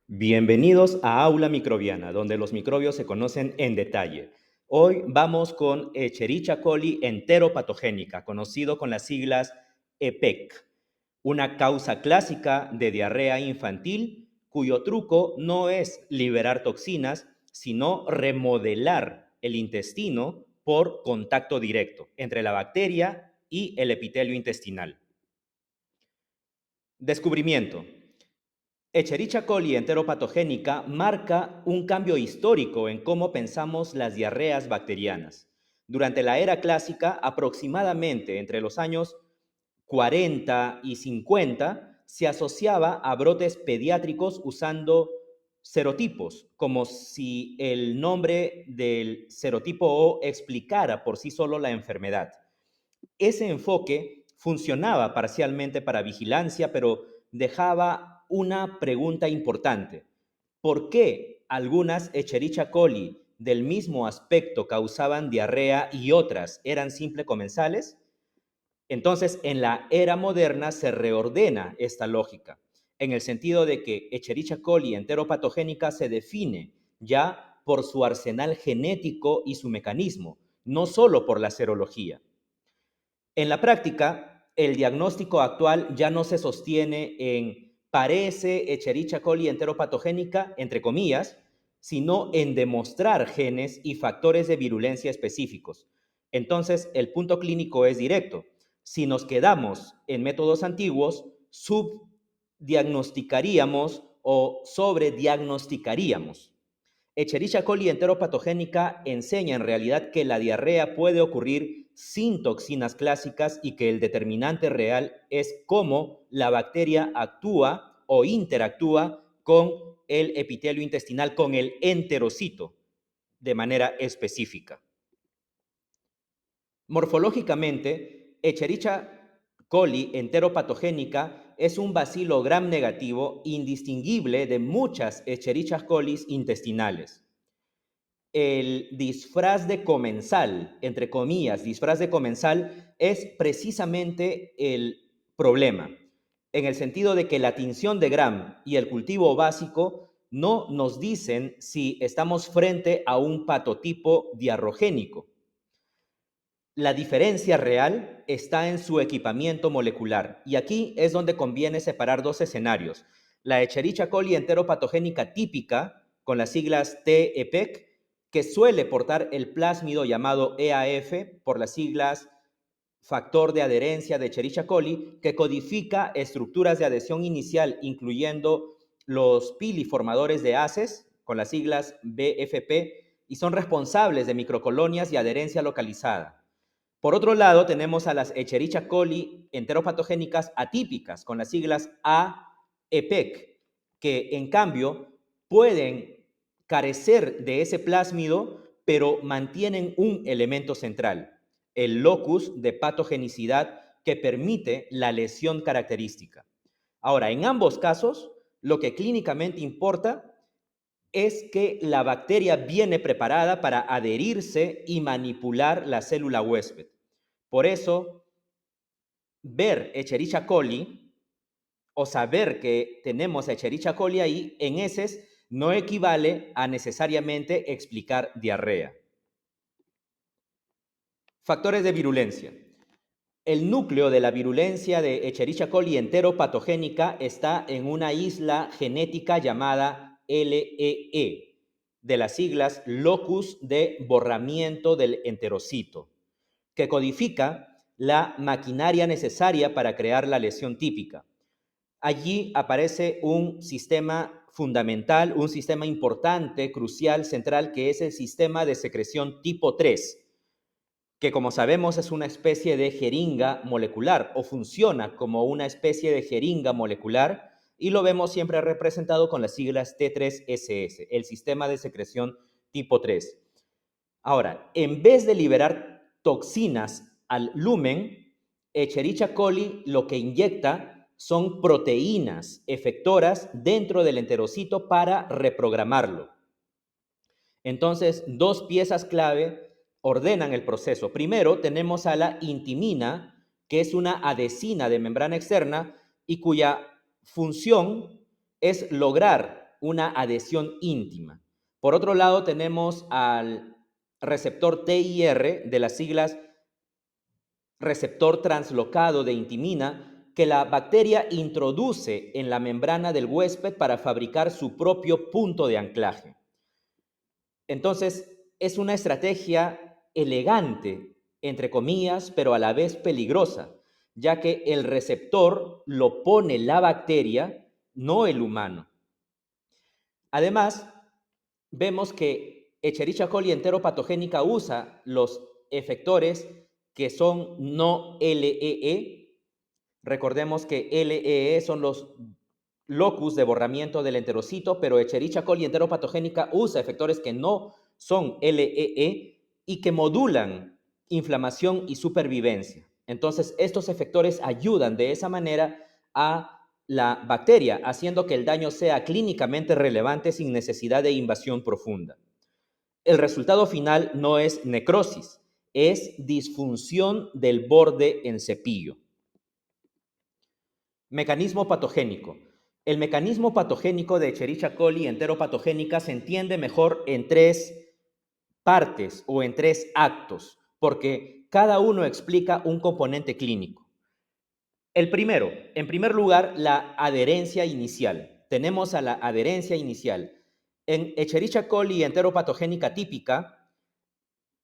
Bienvenidos a Aula Microbiana, donde los microbios se conocen en detalle. Hoy vamos con Escherichia coli enteropatogénica, conocido con las siglas EPEC, una causa clásica de diarrea infantil cuyo truco no es liberar toxinas, sino remodelar el intestino por contacto directo entre la bacteria y el epitelio intestinal. Descubrimiento. Escherichia coli enteropatogénica marca un cambio histórico en cómo pensamos las diarreas bacterianas. Durante la era clásica, aproximadamente entre los años 40 y 50, se asociaba a brotes pediátricos usando serotipos, como si el nombre del serotipo O explicara por sí solo la enfermedad. Ese enfoque funcionaba parcialmente para vigilancia, pero dejaba una pregunta importante. ¿Por qué algunas Escherichia coli del mismo aspecto causaban diarrea y otras eran simples comensales? Entonces, en la era moderna se reordena esta lógica, en el sentido de que Escherichia coli enteropatogénica se define ya por su arsenal genético y su mecanismo, no solo por la serología. En la práctica, el diagnóstico actual ya no se sostiene en parece Escherichia coli enteropatogénica, entre comillas, sino en demostrar genes y factores de virulencia específicos. Entonces, el punto clínico es directo. Si nos quedamos en métodos antiguos, subdiagnosticaríamos o sobrediagnosticaríamos. Escherichia coli enteropatogénica enseña en realidad que la diarrea puede ocurrir sin toxinas clásicas y que el determinante real es cómo la bacteria actúa o interactúa con el epitelio intestinal, con el enterocito, de manera específica. Morfológicamente, Escherichia coli enteropatogénica es un bacilo gram negativo indistinguible de muchas Escherichia coli intestinales. El disfraz de comensal, entre comillas, disfraz de comensal, es precisamente el problema, en el sentido de que la tinción de Gram y el cultivo básico no nos dicen si estamos frente a un patotipo diarrogénico. La diferencia real está en su equipamiento molecular, y aquí es donde conviene separar dos escenarios. La Escherichia coli enteropatogénica típica, con las siglas TEPEC, que suele portar el plásmido llamado EAF, por las siglas factor de adherencia de Escherichia coli, que codifica estructuras de adhesión inicial, incluyendo los piliformadores de ACEs, con las siglas BFP, y son responsables de microcolonias y adherencia localizada. Por otro lado, tenemos a las Escherichia coli enteropatogénicas atípicas, con las siglas AEPEC, que en cambio pueden carecer de ese plásmido, pero mantienen un elemento central, el locus de patogenicidad que permite la lesión característica. Ahora, en ambos casos, lo que clínicamente importa es que la bacteria viene preparada para adherirse y manipular la célula huésped. Por eso, ver Escherichia coli o saber que tenemos Escherichia coli ahí en heces no equivale a necesariamente explicar diarrea. Factores de virulencia. El núcleo de la virulencia de Escherichia coli enteropatogénica está en una isla genética llamada LEE, de las siglas locus de borramiento del enterocito, que codifica la maquinaria necesaria para crear la lesión típica. Allí aparece un sistema fundamental, un sistema importante, crucial, central, que es el sistema de secreción tipo 3, que como sabemos es una especie de jeringa molecular o funciona como una especie de jeringa molecular y lo vemos siempre representado con las siglas T3SS, el sistema de secreción tipo 3. Ahora, en vez de liberar toxinas al lumen, Escherichia coli lo que inyecta son proteínas efectoras dentro del enterocito para reprogramarlo. Entonces, dos piezas clave ordenan el proceso. Primero, tenemos a la intimina, que es una adhesina de membrana externa y cuya función es lograr una adhesión íntima. Por otro lado, tenemos al receptor TIR, de las siglas receptor translocado de intimina, que la bacteria introduce en la membrana del huésped para fabricar su propio punto de anclaje. Entonces, es una estrategia elegante, entre comillas, pero a la vez peligrosa, ya que el receptor lo pone la bacteria, no el humano. Además, vemos que Escherichia coli enteropatogénica usa los efectores que son no LEE. Recordemos que LEE son los locus de borramiento del enterocito, pero Escherichia coli enteropatogénica usa efectores que no son LEE y que modulan inflamación y supervivencia. Entonces, estos efectores ayudan de esa manera a la bacteria, haciendo que el daño sea clínicamente relevante sin necesidad de invasión profunda. El resultado final no es necrosis, es disfunción del borde en cepillo. Mecanismo patogénico. El mecanismo patogénico de Escherichia coli enteropatogénica se entiende mejor en tres partes o en tres actos, porque cada uno explica un componente clínico. El primero, en primer lugar, la adherencia inicial. Tenemos a la adherencia inicial. En Escherichia coli enteropatogénica típica,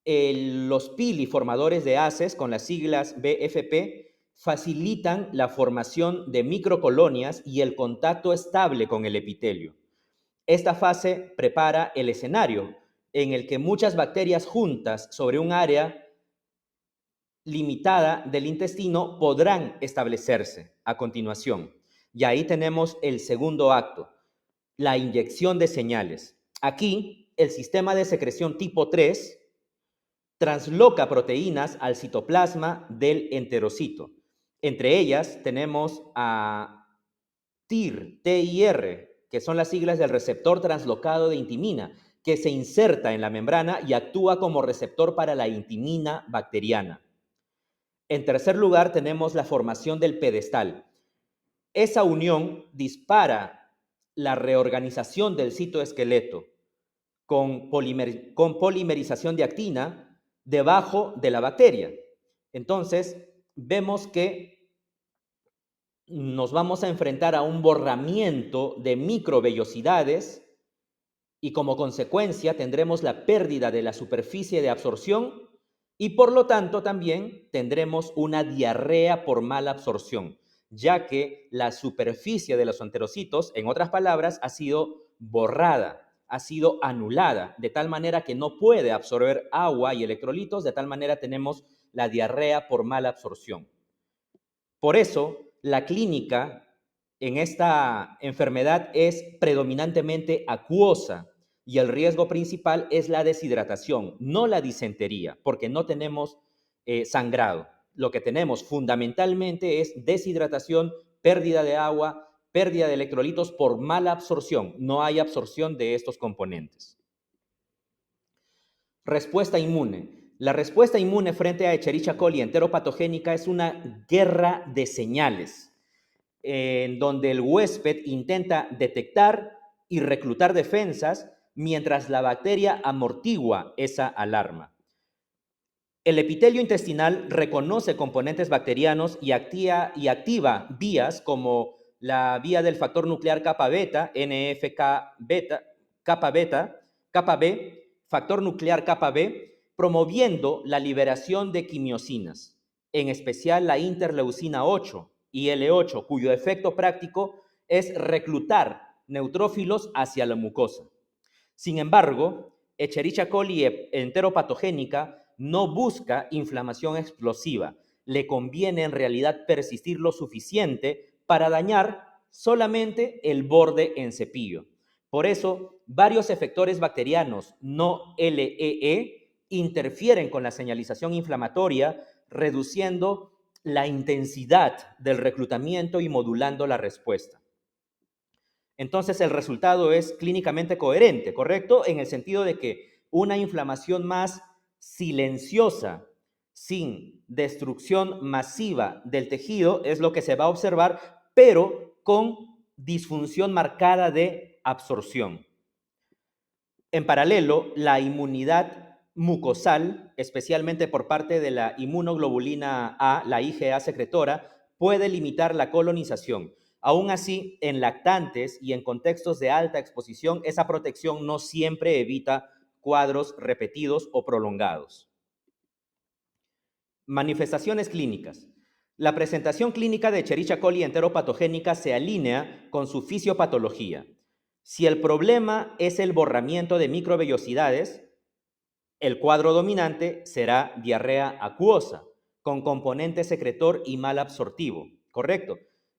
los pili formadores de ACEs, con las siglas BFP, facilitan la formación de microcolonias y el contacto estable con el epitelio. Esta fase prepara el escenario en el que muchas bacterias juntas sobre un área limitada del intestino podrán establecerse a continuación. Y ahí tenemos el segundo acto, la inyección de señales. Aquí, el sistema de secreción tipo 3 transloca proteínas al citoplasma del enterocito. Entre ellas tenemos a TIR, que son las siglas del receptor translocado de intimina, que se inserta en la membrana y actúa como receptor para la intimina bacteriana. En tercer lugar, tenemos la formación del pedestal. Esa unión dispara la reorganización del citoesqueleto con polimerización de actina debajo de la bacteria. Entonces, vemos que nos vamos a enfrentar a un borramiento de microvellosidades y como consecuencia tendremos la pérdida de la superficie de absorción y por lo tanto también tendremos una diarrea por mala absorción, ya que la superficie de los enterocitos, en otras palabras, ha sido borrada, ha sido anulada, de tal manera que no puede absorber agua y electrolitos, de tal manera tenemos la diarrea por mala absorción. Por eso, la clínica en esta enfermedad es predominantemente acuosa y el riesgo principal es la deshidratación, no la disentería, porque no tenemos sangrado. Lo que tenemos fundamentalmente es deshidratación, pérdida de agua, pérdida de electrolitos por mala absorción. No hay absorción de estos componentes. Respuesta inmune. La respuesta inmune frente a Escherichia coli enteropatogénica es una guerra de señales, en donde el huésped intenta detectar y reclutar defensas mientras la bacteria amortigua esa alarma. El epitelio intestinal reconoce componentes bacterianos y activa vías como la vía del factor nuclear kappa beta, NFK beta, kappa B, factor nuclear kappa B, promoviendo la liberación de quimiosinas, en especial la interleucina 8 y L8, cuyo efecto práctico es reclutar neutrófilos hacia la mucosa. Sin embargo, Escherichia coli enteropatogénica no busca inflamación explosiva. Le conviene en realidad persistir lo suficiente para dañar solamente el borde en cepillo. Por eso, varios efectores bacterianos no LEE interfieren con la señalización inflamatoria, reduciendo la intensidad del reclutamiento y modulando la respuesta. Entonces, el resultado es clínicamente coherente, ¿correcto? En el sentido de que una inflamación más silenciosa, sin destrucción masiva del tejido, es lo que se va a observar, pero con disfunción marcada de absorción. En paralelo, la inmunidad mucosal, especialmente por parte de la inmunoglobulina A, la IgA secretora, puede limitar la colonización. Aún así, en lactantes y en contextos de alta exposición, esa protección no siempre evita cuadros repetidos o prolongados. Manifestaciones clínicas. La presentación clínica de Escherichia coli enteropatogénica se alinea con su fisiopatología. Si el problema es el borramiento de microvellosidades, el cuadro dominante será diarrea acuosa, con componente secretor y mal absortivo, ¿correcto?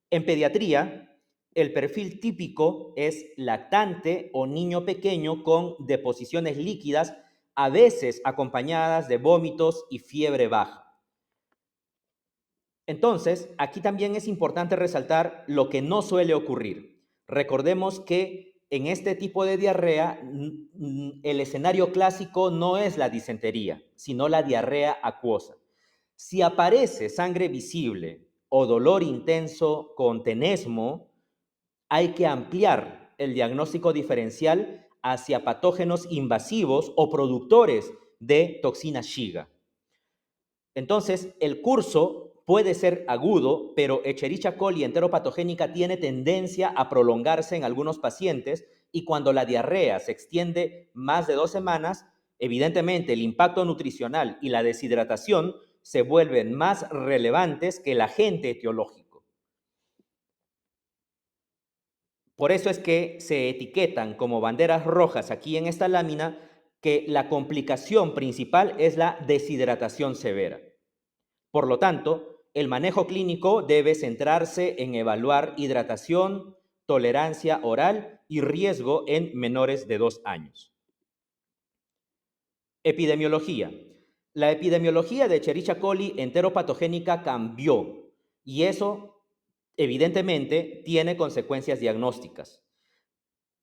En pediatría, el perfil típico es lactante o niño pequeño con deposiciones líquidas, a veces acompañadas de vómitos y fiebre baja. Entonces, aquí también es importante resaltar lo que no suele ocurrir. Recordemos que en este tipo de diarrea, el escenario clásico no es la disentería, sino la diarrea acuosa. Si aparece sangre visible o dolor intenso con tenesmo, hay que ampliar el diagnóstico diferencial hacia patógenos invasivos o productores de toxina Shiga. Entonces, el curso puede ser agudo, pero Escherichia coli enteropatogénica tiene tendencia a prolongarse en algunos pacientes y cuando la diarrea se extiende más de 2 semanas, evidentemente el impacto nutricional y la deshidratación se vuelven más relevantes que el agente etiológico. Por eso es que se etiquetan como banderas rojas aquí en esta lámina que la complicación principal es la deshidratación severa. Por lo tanto, el manejo clínico debe centrarse en evaluar hidratación, tolerancia oral y riesgo en menores de 2 años. Epidemiología. La epidemiología de Escherichia coli enteropatogénica cambió y eso evidentemente tiene consecuencias diagnósticas.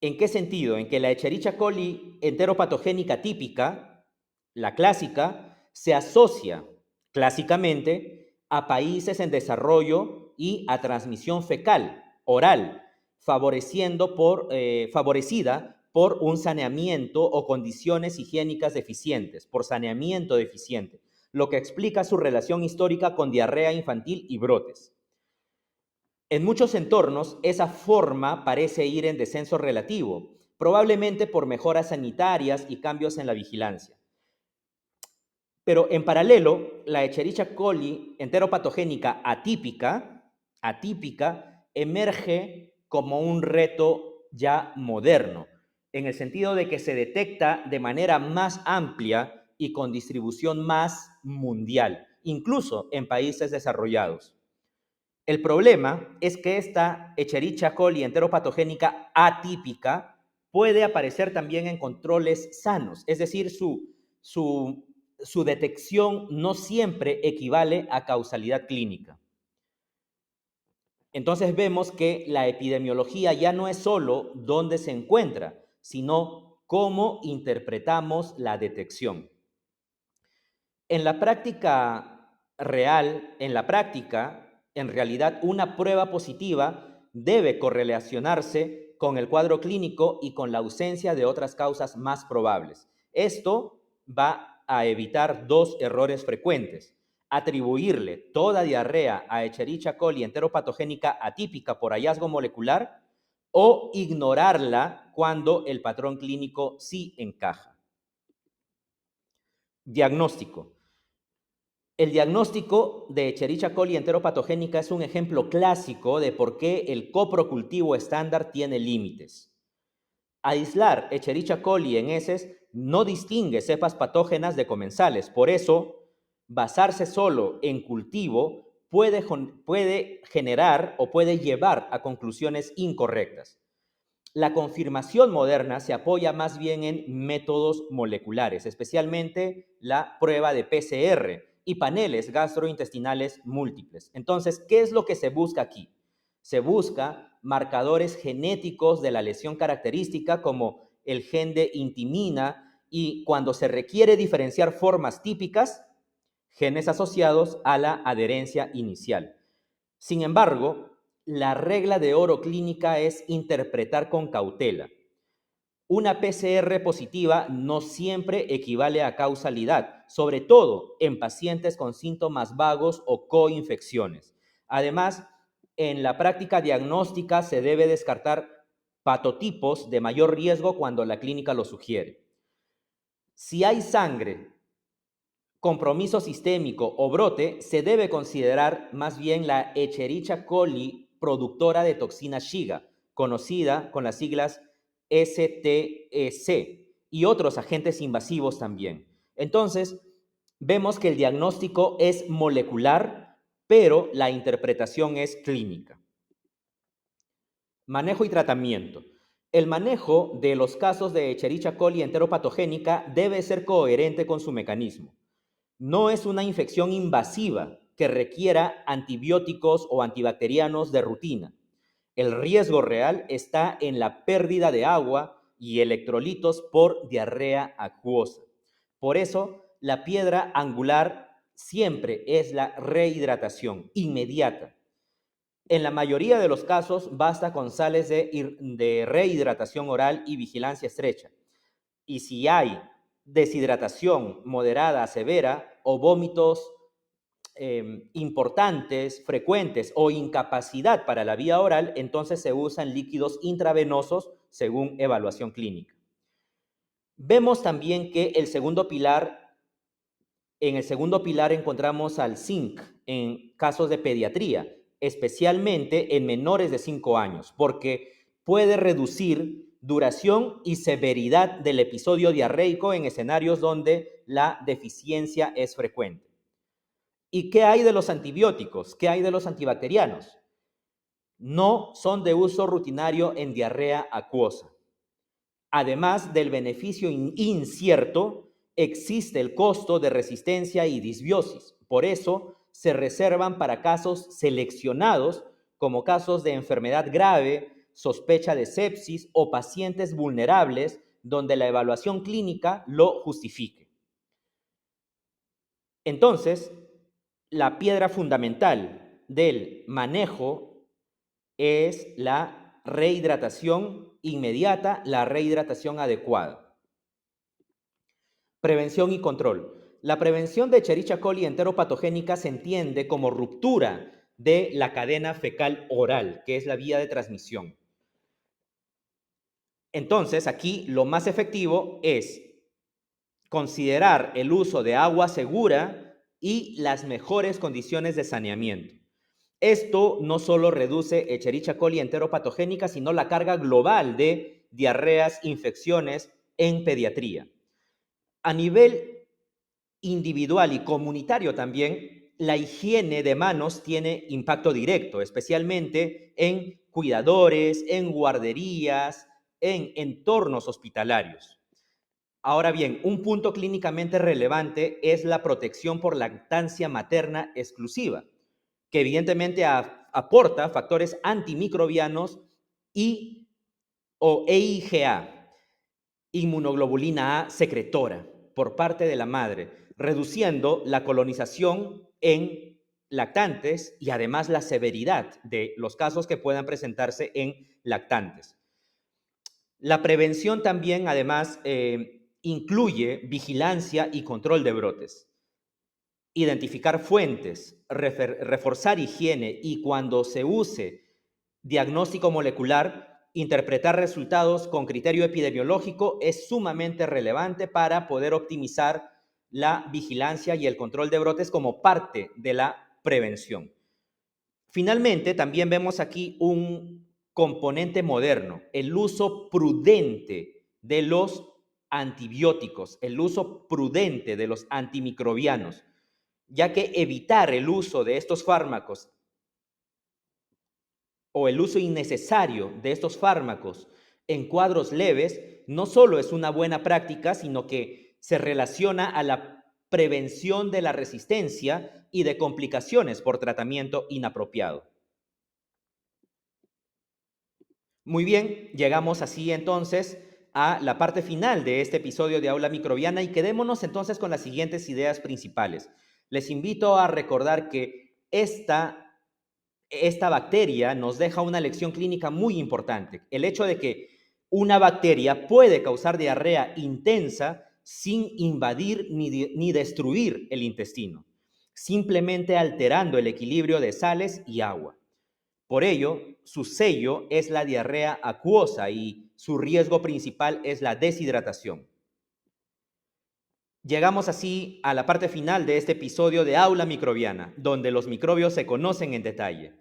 ¿En qué sentido? En que la Escherichia coli enteropatogénica típica, la clásica, se asocia clásicamente a países en desarrollo y a transmisión fecal, oral, favorecida por un saneamiento o condiciones higiénicas deficientes, por saneamiento deficiente, lo que explica su relación histórica con diarrea infantil y brotes. En muchos entornos, esa forma parece ir en descenso relativo, probablemente por mejoras sanitarias y cambios en la vigilancia. Pero en paralelo, la Escherichia coli enteropatogénica atípica emerge como un reto ya moderno, en el sentido de que se detecta de manera más amplia y con distribución más mundial, incluso en países desarrollados. El problema es que esta Escherichia coli enteropatogénica atípica puede aparecer también en controles sanos, es decir, su detección no siempre equivale a causalidad clínica. Entonces vemos que la epidemiología ya no es solo dónde se encuentra, sino cómo interpretamos la detección. En la práctica real, en realidad, una prueba positiva debe correlacionarse con el cuadro clínico y con la ausencia de otras causas más probables. Esto va a evitar 2 errores frecuentes: atribuirle toda diarrea a Escherichia coli enteropatogénica atípica por hallazgo molecular o ignorarla cuando el patrón clínico sí encaja. Diagnóstico. El diagnóstico de Escherichia coli enteropatogénica es un ejemplo clásico de por qué el coprocultivo estándar tiene límites. Aislar Escherichia coli en heces no distingue cepas patógenas de comensales. Por eso, basarse solo en cultivo puede generar o puede llevar a conclusiones incorrectas. La confirmación moderna se apoya más bien en métodos moleculares, especialmente la prueba de PCR y paneles gastrointestinales múltiples. Entonces, ¿qué es lo que se busca aquí? Se busca marcadores genéticos de la lesión característica como el gen de intimina y cuando se requiere diferenciar formas típicas, genes asociados a la adherencia inicial. Sin embargo, la regla de oro clínica es interpretar con cautela. Una PCR positiva no siempre equivale a causalidad, sobre todo en pacientes con síntomas vagos o coinfecciones. Además, en la práctica diagnóstica se debe descartar patotipos de mayor riesgo cuando la clínica lo sugiere. Si hay sangre, compromiso sistémico o brote, se debe considerar más bien la Escherichia coli productora de toxina Shiga, conocida con las siglas STEC, y otros agentes invasivos también. Entonces, vemos que el diagnóstico es molecular, pero la interpretación es clínica. Manejo y tratamiento. El manejo de los casos de Escherichia coli enteropatogénica debe ser coherente con su mecanismo. No es una infección invasiva que requiera antibióticos o antibacterianos de rutina. El riesgo real está en la pérdida de agua y electrolitos por diarrea acuosa. Por eso, la piedra angular siempre es la rehidratación inmediata. En la mayoría de los casos basta con sales de rehidratación oral y vigilancia estrecha. Y si hay deshidratación moderada a severa o vómitos importantes, frecuentes o incapacidad para la vía oral, entonces se usan líquidos intravenosos según evaluación clínica. Vemos también que en el segundo pilar encontramos al zinc en casos de pediatría, especialmente en menores de 5 años, porque puede reducir duración y severidad del episodio diarreico en escenarios donde la deficiencia es frecuente. ¿Y qué hay de los antibióticos? ¿Qué hay de los antibacterianos? No son de uso rutinario en diarrea acuosa. Además del beneficio incierto, existe el costo de resistencia y disbiosis. Por eso se reservan para casos seleccionados, como casos de enfermedad grave, sospecha de sepsis o pacientes vulnerables donde la evaluación clínica lo justifique. Entonces, la piedra fundamental del manejo es la rehidratación inmediata, la rehidratación adecuada. Prevención y control. La prevención de Escherichia coli enteropatogénica se entiende como ruptura de la cadena fecal oral, que es la vía de transmisión. Entonces, aquí lo más efectivo es considerar el uso de agua segura y las mejores condiciones de saneamiento. Esto no solo reduce Escherichia coli enteropatogénica, sino la carga global de diarreas, infecciones en pediatría. A nivel individual y comunitario también, la higiene de manos tiene impacto directo, especialmente en cuidadores, en guarderías, en entornos hospitalarios. Ahora bien, un punto clínicamente relevante es la protección por lactancia materna exclusiva, que evidentemente aporta factores antimicrobianos y o EIGA, inmunoglobulina A secretora, por parte de la madre, reduciendo la colonización en lactantes y además la severidad de los casos que puedan presentarse en lactantes. La prevención también, además, incluye vigilancia y control de brotes, identificar fuentes, reforzar higiene y cuando se use diagnóstico molecular, interpretar resultados con criterio epidemiológico es sumamente relevante para poder optimizar la vigilancia y el control de brotes como parte de la prevención. Finalmente, también vemos aquí un componente moderno, el uso prudente de los antibióticos, el uso prudente de los antimicrobianos, ya que evitar el uso de estos fármacos o el uso innecesario de estos fármacos en cuadros leves no solo es una buena práctica, sino que se relaciona a la prevención de la resistencia y de complicaciones por tratamiento inapropiado. Muy bien, llegamos así entonces a la parte final de este episodio de Aula Microbiana y quedémonos entonces con las siguientes ideas principales. Les invito a recordar que esta esta bacteria nos deja una lección clínica muy importante. El hecho de que una bacteria puede causar diarrea intensa sin invadir ni destruir el intestino, simplemente alterando el equilibrio de sales y agua. Por ello, su sello es la diarrea acuosa y su riesgo principal es la deshidratación. Llegamos así a la parte final de este episodio de Aula Microbiana, donde los microbios se conocen en detalle.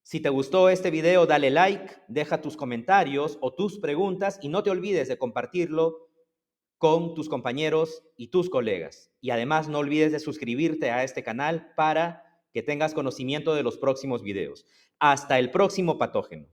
Si te gustó este video, dale like, deja tus comentarios o tus preguntas y no te olvides de compartirlo con tus compañeros y tus colegas. Y además no olvides de suscribirte a este canal para que tengas conocimiento de los próximos videos. Hasta el próximo patógeno.